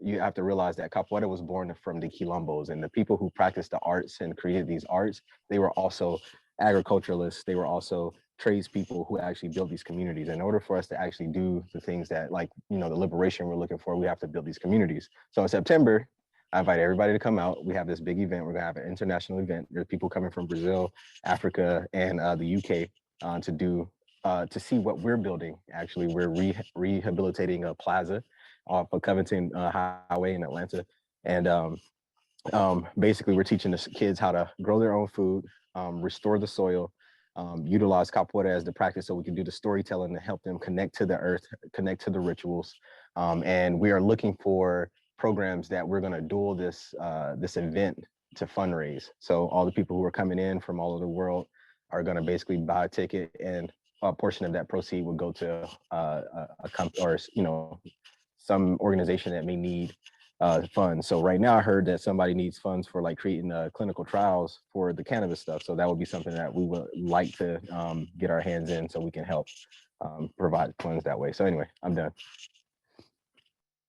you have to realize that Capoeira was born from the Quilombos, and the people who practiced the arts and created these arts, they were also agriculturalists. They were also tradespeople who actually built these communities. In order for us to actually do the things that, like, the liberation we're looking for, we have to build these communities. So in September, I invite everybody to come out. We have this big event. We're gonna have an international event. There's people coming from Brazil, Africa, and the UK to see what we're building. Actually, we're rehabilitating a plaza off of Covington Highway in Atlanta. And basically, we're teaching the kids how to grow their own food, restore the soil, utilize capoeira as the practice so we can do the storytelling to help them connect to the earth, connect to the rituals. And we are looking for programs that we're going to dual this event to fundraise. So all the people who are coming in from all over the world are going to basically buy a ticket, and a portion of that proceed will go to a company or some organization that may need funds. So right now I heard that somebody needs funds for like creating clinical trials for the cannabis stuff. So that would be something that we would like to get our hands in so we can help provide funds that way. So anyway, I'm done.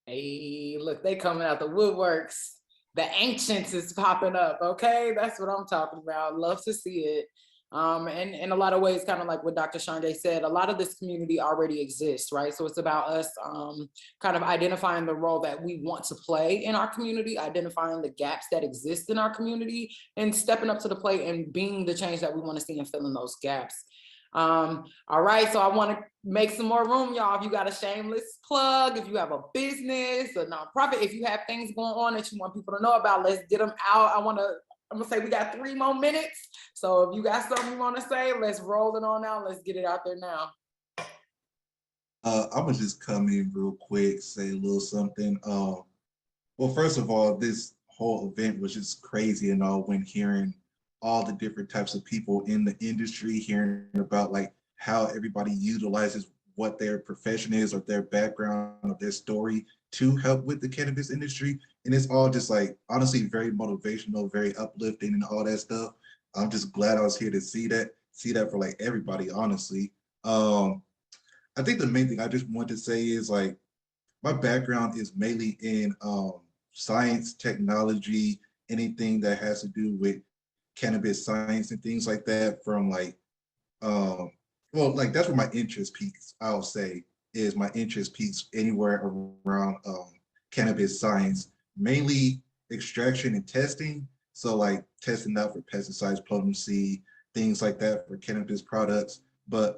Hey, look, they coming out the woodworks. The ancients is popping up, okay? That's what I'm talking about. Love to see it. And in a lot of ways, kind of like what Dr. Shange said, a lot of this community already exists, right? So it's about us kind of identifying the role that we want to play in our community, identifying the gaps that exist in our community, and stepping up to the plate and being the change that we want to see and filling those gaps. All right, so I want to make some more room, y'all. If you got a shameless plug, if you have a business, a nonprofit, if you have things going on that you want people to know about, let's get them out. I'm gonna say we got 3 more minutes. So if you got something you want to say, let's roll it on out. Let's get it out there now. I'm gonna just come in real quick, say a little something. Well, first of all, this whole event was just crazy and all when hearing all the different types of people in the industry, hearing about like how everybody utilizes what their profession is or their background or their story to help with the cannabis industry. And it's all just like, honestly, very motivational, very uplifting and all that stuff. I'm just glad I was here to see that for like everybody, honestly. I think the main thing I just want to say is like, my background is mainly in science, technology, anything that has to do with cannabis science and things like that, from like, well, like that's where my interest peaks, I'll say, is my interest peaks anywhere around cannabis science, mainly extraction and testing. So like testing out for pesticides, potency, things like that for cannabis products. But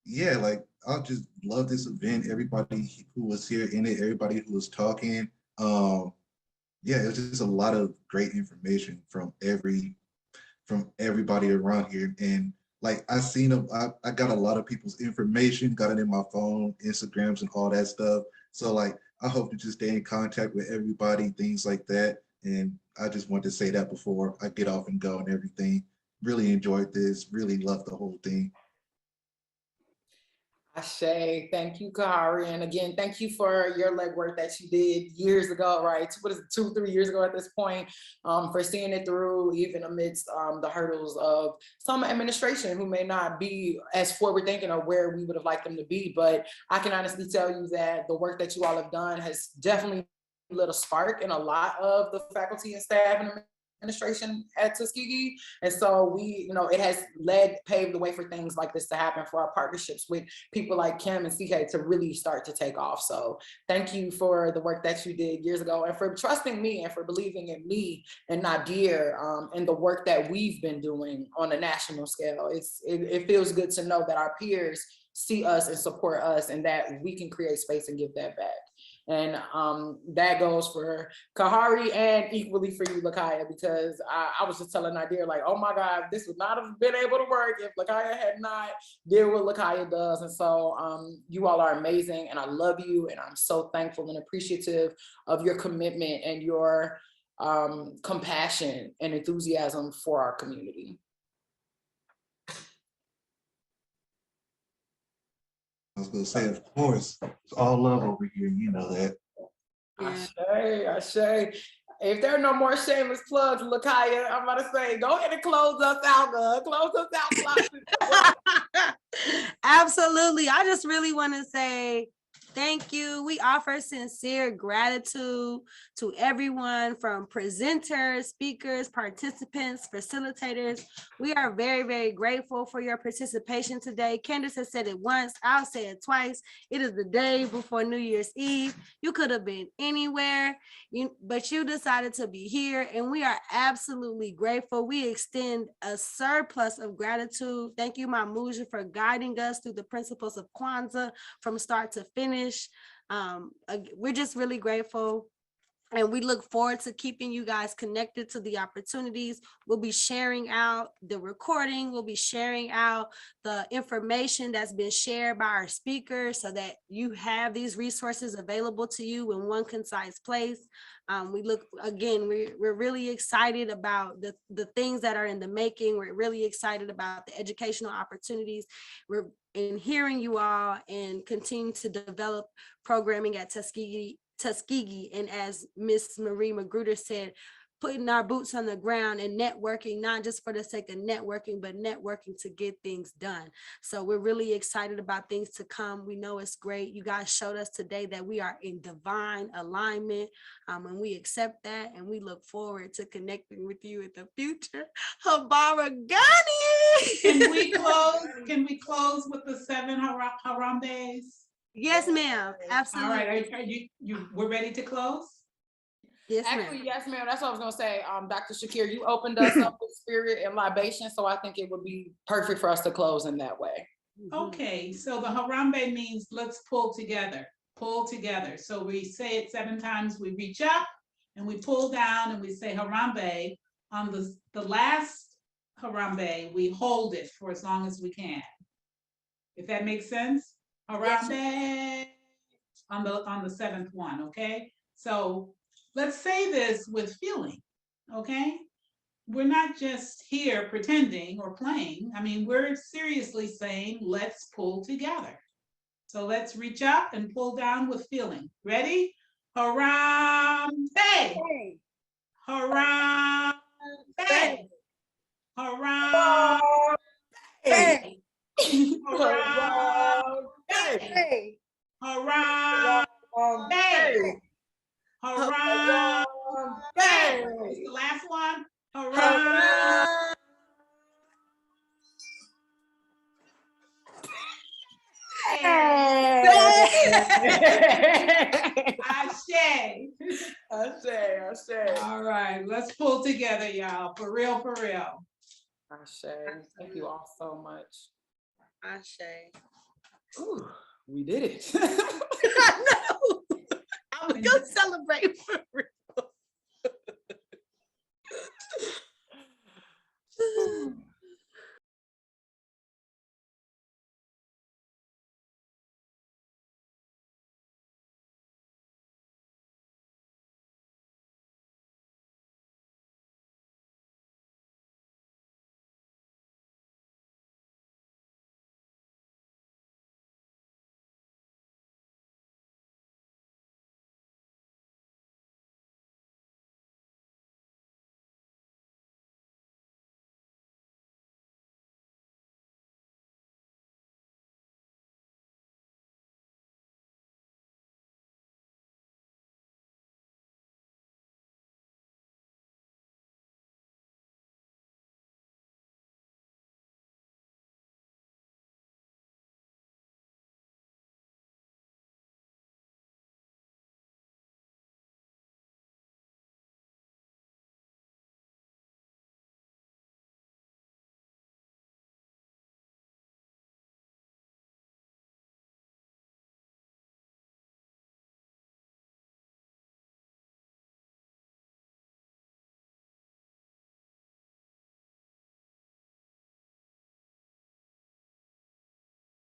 yeah, like I just love this event. Everybody who was here in it, everybody who was talking. Yeah, it was just a lot of great information from everybody around here. And like I got a lot of people's information, got it in my phone, Instagrams and all that stuff. So like I hope to just stay in contact with everybody, things like that. And I just want to say that before I get off and go and everything. Really enjoyed this, really loved the whole thing. Ashe, thank you, Kahari. And again, thank you for your legwork that you did years ago, right? What is it, 2-3 years ago at this point, for seeing it through, even amidst the hurdles of some administration who may not be as forward thinking or where we would have liked them to be. But I can honestly tell you that the work that you all have done has definitely lit a spark in a lot of the faculty and staff and administration at Tuskegee. And so it has paved the way for things like this to happen, for our partnerships with people like Kim and CK to really start to take off. So thank you for the work that you did years ago, and for trusting me and for believing in me and Nadir and the work that we've been doing on a national scale. It feels good to know that our peers see us and support us, and that we can create space and give that back. And that goes for Kahari and equally for you, Lakaya, because I was just telling Nadir, like, oh my God, this would not have been able to work if Lakaya had not did what Lakaya does. And so you all are amazing, and I love you, and I'm so thankful and appreciative of your commitment and your compassion and enthusiasm for our community. I was gonna say, of course, it's all love over here. You know that. Ashe. If there are no more shameless plugs, Lakaya, I'm about to say, go ahead and close us out, girl. Close us out. Absolutely. I just really want to say thank you. We offer sincere gratitude to everyone from presenters, speakers, participants, facilitators. We are very, very grateful for your participation today. Candace has said it once, I'll say it twice. It is the day before New Year's Eve. You could have been anywhere, but you decided to be here, and we are absolutely grateful. We extend a surplus of gratitude. Thank you, my Muhjah, for guiding us through the principles of Kwanzaa from start to finish. We're just really grateful, and we look forward to keeping you guys connected to the opportunities. We'll be sharing out the recording. We'll be sharing out the information that's been shared by our speakers so that you have these resources available to you in one concise place. We're really excited about the things that are in the making. We're really excited about the educational opportunities. We're in hearing you all and continue to develop programming at Tuskegee. And as Miss Marie Magruder said, putting our boots on the ground and networking, not just for the sake of networking, but networking to get things done. So we're really excited about things to come. We know it's great. You guys showed us today that we are in divine alignment, and we accept that, and we look forward to connecting with you in the future. Habari gani. Can we close with the 7 Harambes? Yes, ma'am. Absolutely. All right, we're ready to close? Yes, Actually, yes, ma'am. That's what I was gonna say. Dr. Shakir, you opened us up with spirit and libation, so I think it would be perfect for us to close in that way. Okay, so the Harambe means let's pull together, pull together. So we say it 7 times. We reach up and we pull down and we say Harambe. On the last Harambe, we hold it for as long as we can. If that makes sense. Harambe on the 7th one, okay? So let's say this with feeling, okay? We're not just here pretending or playing. I mean, we're seriously saying, let's pull together. So let's reach up and pull down with feeling. Ready? Harambe! Harambe! Harambe! Harambe! Harambe! Harambe! What's the last one? Harambe! Ashe. All right, let's pull together, y'all. For real, for real. Ashe. Thank you all so much. Ashe. Ooh, we did it. I know. I'm gonna go celebrate for real.